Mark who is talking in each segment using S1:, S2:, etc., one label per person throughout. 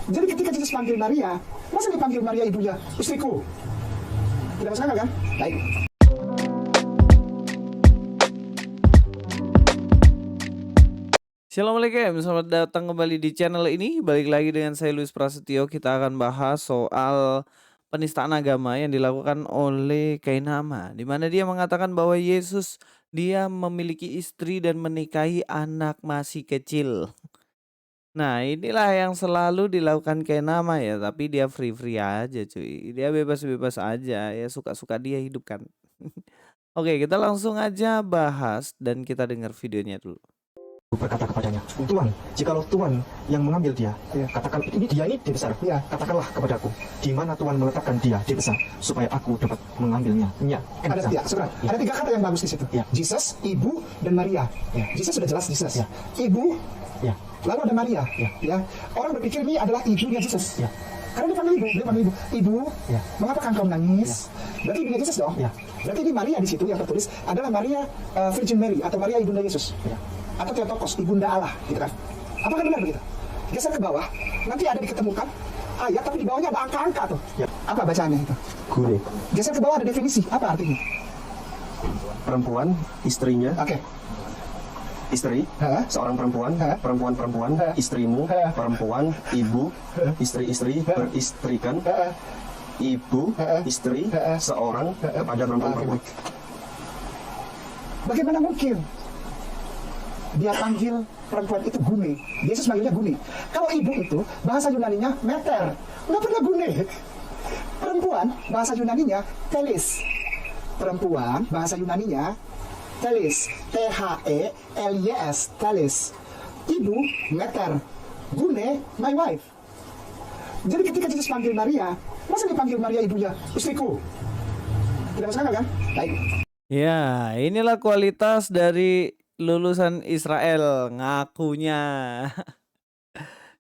S1: Jadi ketika Yesus panggil Maria, masa dipanggil Maria ibunya, istriku? Tidak masuk akal kan? Baik.
S2: Assalamualaikum, selamat datang kembali di channel ini. Balik lagi dengan saya Luis Prasetyo. Kita akan bahas soal penistaan agama yang dilakukan oleh Kainama, di mana dia mengatakan bahwa Yesus dia memiliki istri dan menikahi anak masih kecil. Nah, inilah yang selalu dilakukan Kainama ya, tapi dia free-free aja cuy. Dia bebas-bebas aja ya, suka-suka dia hidup kan. Oke, kita langsung aja bahas dan kita dengar videonya dulu.
S3: Berkata kepadanya, Tuhan, jikalau Tuhan yang mengambil dia, katakan dia ini di besar, katakanlah kepadaku, di mana Tuhan meletakkan dia di besar, supaya aku dapat mengambilnya.
S1: Ada tiga kata yang bagus di situ. Jesus, ibu, dan Maria. Jesus sudah jelas Jesus. Ibu, lalu ada Maria. Orang berpikir ini adalah ibunya Jesus. Karena dia panggil ibu. Ibu, mengapa engkau menangis? Berarti ibunya Yesus dong. Berarti ini Maria di situ yang tertulis adalah Maria Virgin Mary atau Maria ibunda Yesus. Atau Theotokos, ibunda Allah, gitu kan? Apakah benar begitu? Geser ke bawah, nanti ada diketemukan ayat, tapi di bawahnya ada angka-angka tuh. Apa bacaannya itu?
S3: Gune.
S1: Geser ke bawah ada definisi, apa artinya?
S3: Perempuan, istrinya, istri, seorang perempuan, perempuan, istrimu, perempuan, ibu, istri-istri, beristrikan, ibu, istri, seorang kepada perempuan.
S1: Bagaimana mungkin dia panggil perempuan itu gune? Yesus manggilnya gune. Kalau ibu itu bahasa Yunaninya meter, nggak pernah gune. Perempuan bahasa Yunaninya telis. Perempuan bahasa Yunaninya telis, T-H-E-L-Y-S, telis. Ibu meter, gune my wife. Jadi ketika Yesus panggil Maria, masa dipanggil Maria ibunya, istriku? Tidak masuk akal kan? Baik.
S2: Ya, inilah kualitas dari lulusan Israel ngakunya.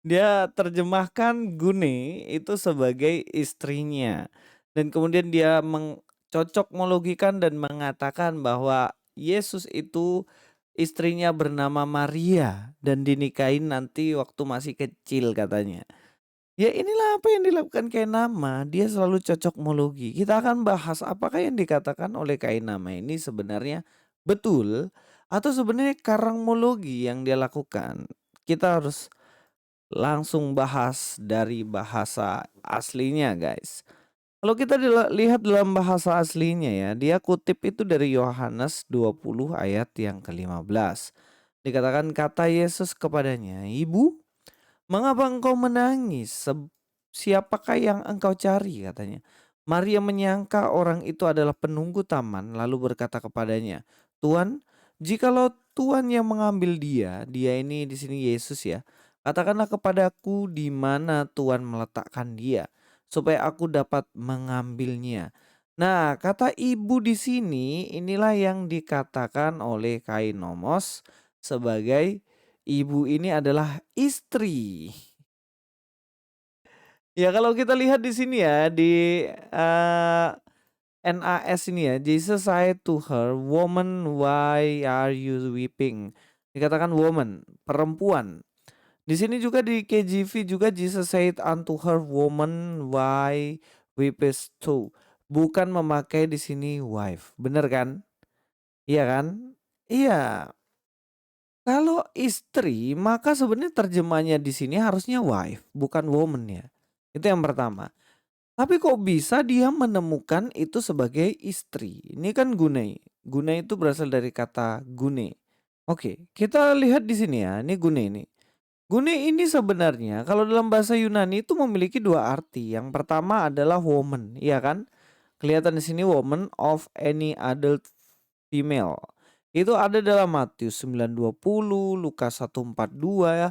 S2: Dia terjemahkan Gune itu sebagai istrinya. Dan kemudian dia mencocokmologikan dan mengatakan bahwa Yesus itu istrinya bernama Maria dan dinikahin nanti waktu masih kecil katanya. Ya inilah apa yang dilakukan Kainama, dia selalu cocokmologi. Kita akan bahas apakah yang dikatakan oleh Kainama ini sebenarnya betul atau sebenarnya karangmologi yang dia lakukan. Kita harus langsung bahas dari bahasa aslinya guys. Kalau kita lihat dalam bahasa aslinya ya, dia kutip itu dari Yohanes 20 ayat yang ke-15. Dikatakan kata Yesus kepadanya, "Ibu, mengapa engkau menangis? Siapakah yang engkau cari?" katanya. Maria menyangka orang itu adalah penunggu taman, lalu berkata kepadanya, "Tuan, jikalau Tuhan yang mengambil dia ini di sini Yesus ya, katakanlah kepadaku di mana Tuhan meletakkan dia, supaya aku dapat mengambilnya." Nah, kata ibu di sini inilah yang dikatakan oleh Kainomos sebagai ibu ini adalah istri. Ya kalau kita lihat di sini ya di NAS ini ya, Jesus said to her, "Woman, why are you weeping?" Dikatakan woman, perempuan. Di sini juga di KJV juga Jesus said unto her, "Woman, why weepest thou?" Bukan memakai di sini wife. Bener kan? Iya kan? Iya. Kalau istri, maka sebenarnya terjemahnya di sini harusnya wife, bukan woman ya. Itu yang pertama. Tapi kok bisa dia menemukan itu sebagai istri? Ini kan gune. Gune itu berasal dari kata gune. Oke, kita lihat di sini ya. Ini gune ini. Gune ini sebenarnya kalau dalam bahasa Yunani itu memiliki dua arti. Yang pertama adalah woman, iya kan? Kelihatan di sini woman of any adult female. Itu ada dalam Matius 9:20, Lukas 1:42 ya,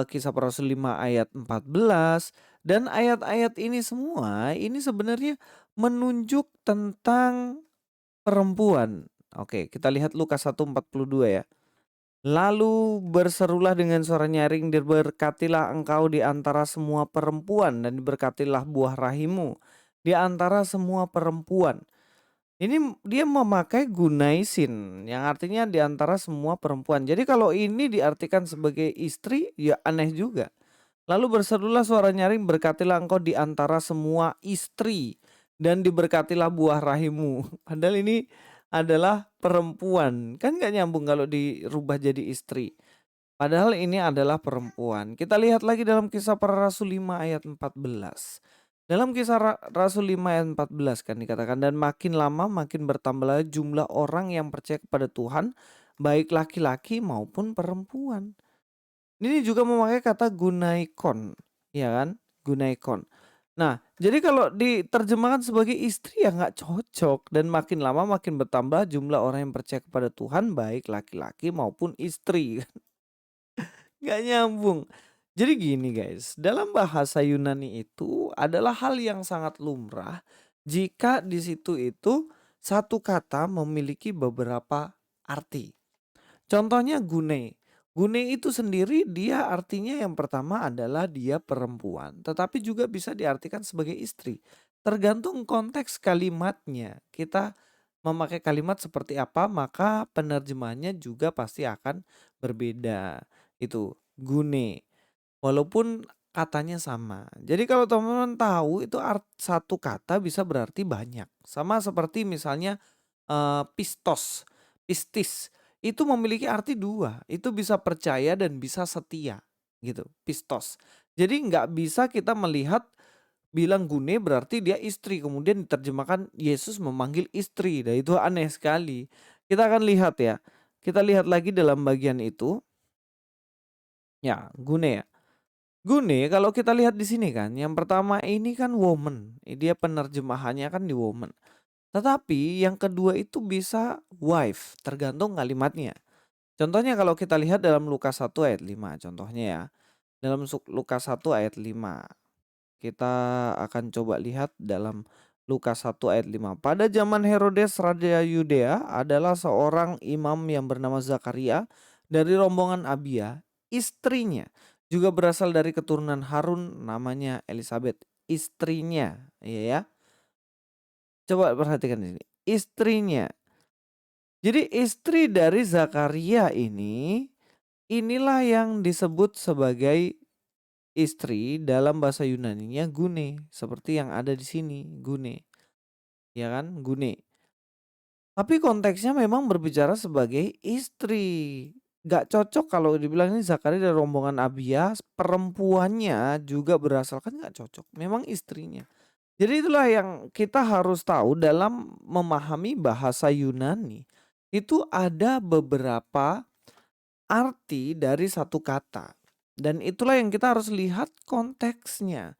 S2: Kisah Para Rasul 5 ayat 14 dan ayat-ayat ini semua ini sebenarnya menunjuk tentang perempuan. Oke, kita lihat Lukas 1:42 ya. Lalu berserulah dengan suara nyaring, diberkatilah engkau di antara semua perempuan dan diberkatilah buah rahimmu di antara semua perempuan. Ini dia memakai gunaisin yang artinya di antara semua perempuan. Jadi kalau ini diartikan sebagai istri ya aneh juga. Lalu berserulah suara nyaring, berkatilah engkau di antara semua istri, dan diberkatilah buah rahimmu. Padahal ini adalah perempuan. Kan gak nyambung kalau dirubah jadi istri. Padahal ini adalah perempuan. Kita lihat lagi dalam Kisah Para Rasul 5 ayat 14. Dalam Kisah Rasul 5 ayat 14 kan dikatakan, dan makin lama makin bertambahlah jumlah orang yang percaya kepada Tuhan, baik laki-laki maupun perempuan. Ini juga memakai kata gunaikon, ya kan? Gunaikon. Nah, jadi kalau diterjemahkan sebagai istri ya nggak cocok, dan makin lama makin bertambah jumlah orang yang percaya kepada Tuhan, baik laki-laki maupun istri. Nggak nyambung. Jadi gini guys, dalam bahasa Yunani itu adalah hal yang sangat lumrah jika di situ itu satu kata memiliki beberapa arti. Contohnya gune. Gune itu sendiri dia artinya yang pertama adalah dia perempuan, tetapi juga bisa diartikan sebagai istri. Tergantung konteks kalimatnya. Kita memakai kalimat seperti apa, maka penerjemahannya juga pasti akan berbeda. Itu gune. Walaupun katanya sama. Jadi kalau teman-teman tahu itu satu kata bisa berarti banyak. Sama seperti misalnya pistos, pistis. Itu memiliki arti dua. Itu bisa percaya dan bisa setia gitu. Pistos. Jadi nggak bisa kita melihat bilang gune berarti dia istri. Kemudian diterjemahkan Yesus memanggil istri. Dan itu aneh sekali. Kita akan lihat ya. Kita lihat lagi dalam bagian itu. Ya, gune ya. Gune kalau kita lihat di sini kan, yang pertama ini kan woman, dia penerjemahannya kan di woman. Tetapi yang kedua itu bisa wife, tergantung kalimatnya. Contohnya kalau kita lihat dalam Lukas 1 ayat 5, contohnya ya. Dalam Lukas 1 ayat 5. Kita akan coba lihat dalam Lukas 1 ayat 5. Pada zaman Herodes Raja Yudea adalah seorang imam yang bernama Zakaria dari rombongan Abia, istrinya juga berasal dari keturunan Harun, namanya Elizabeth, istrinya, iya ya. Coba perhatikan di sini, istrinya. Jadi istri dari Zakaria inilah yang disebut sebagai istri dalam bahasa Yunaninya gune, seperti yang ada di sini, gune. Ya kan, gune. Tapi konteksnya memang berbicara sebagai istri. Gak cocok kalau dibilang ini Zakaria dari rombongan Abia, perempuannya juga berasal, kan gak cocok. Memang istrinya. Jadi itulah yang kita harus tahu dalam memahami bahasa Yunani. Itu ada beberapa arti dari satu kata. Dan itulah yang kita harus lihat konteksnya.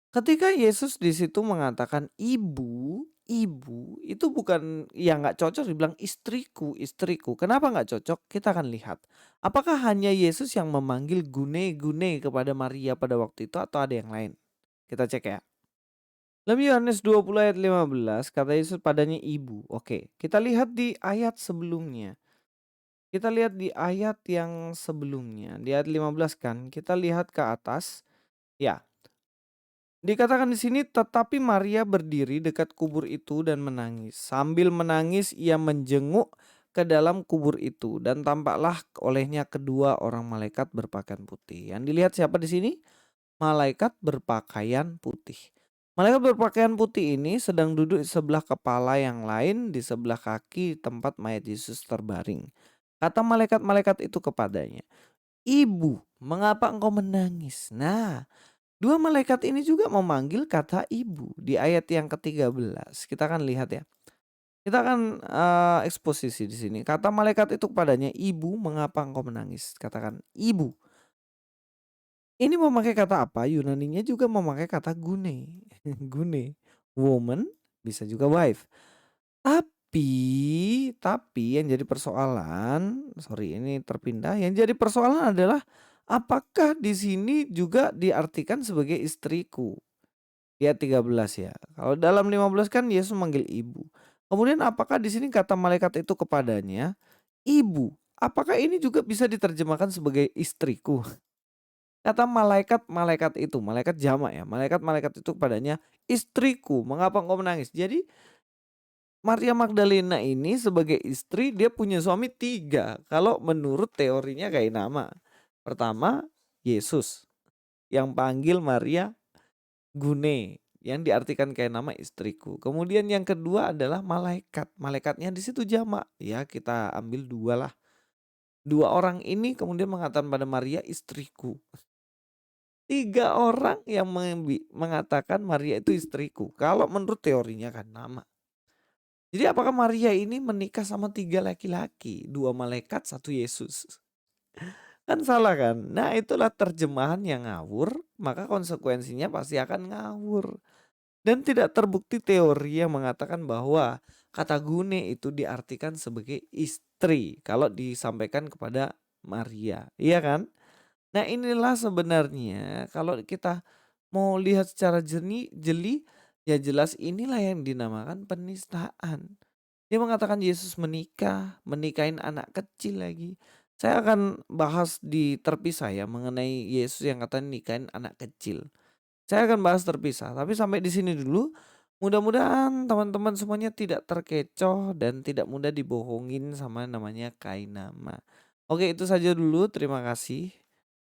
S2: Ketika Yesus di situ mengatakan ibu itu bukan yang nggak cocok dibilang istriku, istriku. Kenapa nggak cocok? Kita akan lihat. Apakah hanya Yesus yang memanggil gune-gune kepada Maria pada waktu itu atau ada yang lain? Kita cek ya. Dalam Yohanes 20 ayat 15 kata Yesus padanya ibu. Oke, kita lihat di ayat sebelumnya. Kita lihat di ayat yang sebelumnya. Di ayat 15 kan, kita lihat ke atas. Ya, dikatakan di sini, tetapi Maria berdiri dekat kubur itu dan menangis. Sambil menangis ia menjenguk ke dalam kubur itu dan tampaklah olehnya kedua orang malaikat berpakaian putih. Yang dilihat siapa di sini? Malaikat berpakaian putih. Malaikat berpakaian putih ini sedang duduk di sebelah kepala yang lain, di sebelah kaki tempat mayat Yesus terbaring. Kata malaikat-malaikat itu kepadanya, "Ibu, mengapa engkau menangis?" Nah, dua malaikat ini juga memanggil kata ibu di ayat yang ke-13. Kita akan lihat ya. Kita akan eksposisi di sini. Kata malaikat itu kepadanya, "Ibu, mengapa engkau menangis?" Katakan, "Ibu." Ini memakai kata apa? Yunaninya juga memakai kata gune. Gune. Woman, bisa juga wife. Tapi yang jadi persoalan, sorry ini terpindah. Yang jadi persoalan adalah apakah di sini juga diartikan sebagai istriku? Ya 13 ya. Kalau dalam 15 kan Yesus manggil ibu. Kemudian apakah di sini kata malaikat itu kepadanya, ibu? Apakah ini juga bisa diterjemahkan sebagai istriku? Kata malaikat-malaikat itu, malaikat jamak ya. Malaikat-malaikat itu kepadanya, istriku, mengapa engkau menangis? Jadi Maria Magdalena ini sebagai istri dia punya suami 3. Kalau menurut teorinya kayak nama. Pertama Yesus. yang panggil Maria gune, yang diartikan kayak nama istriku. Kemudian yang kedua adalah malaikat. Malaikatnya di situ jamak. Ya, kita ambil dua lah. Dua orang ini kemudian mengatakan pada Maria istriku. Tiga orang yang mengatakan Maria itu istriku. Kalau menurut teorinya kan nama. Jadi apakah Maria ini menikah sama tiga laki-laki? Dua malaikat, satu Yesus. Kan salah kan? Nah itulah terjemahan yang ngawur. Maka konsekuensinya pasti akan ngawur. Dan tidak terbukti teori yang mengatakan bahwa kata gune itu diartikan sebagai istri. Kalau disampaikan kepada Maria. Iya kan? Nah inilah sebenarnya kalau kita mau lihat secara jeli, ya jelas inilah yang dinamakan penistaan. Dia mengatakan Yesus menikah, menikahin anak kecil lagi. Saya akan bahas di terpisah ya mengenai Yesus yang katanya nikahin anak kecil. Saya akan bahas terpisah, tapi sampai di sini dulu. Mudah-mudahan teman-teman semuanya tidak terkecoh dan tidak mudah dibohongin sama namanya kain nama. Oke, itu saja dulu. Terima kasih.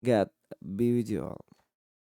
S2: God be with you all.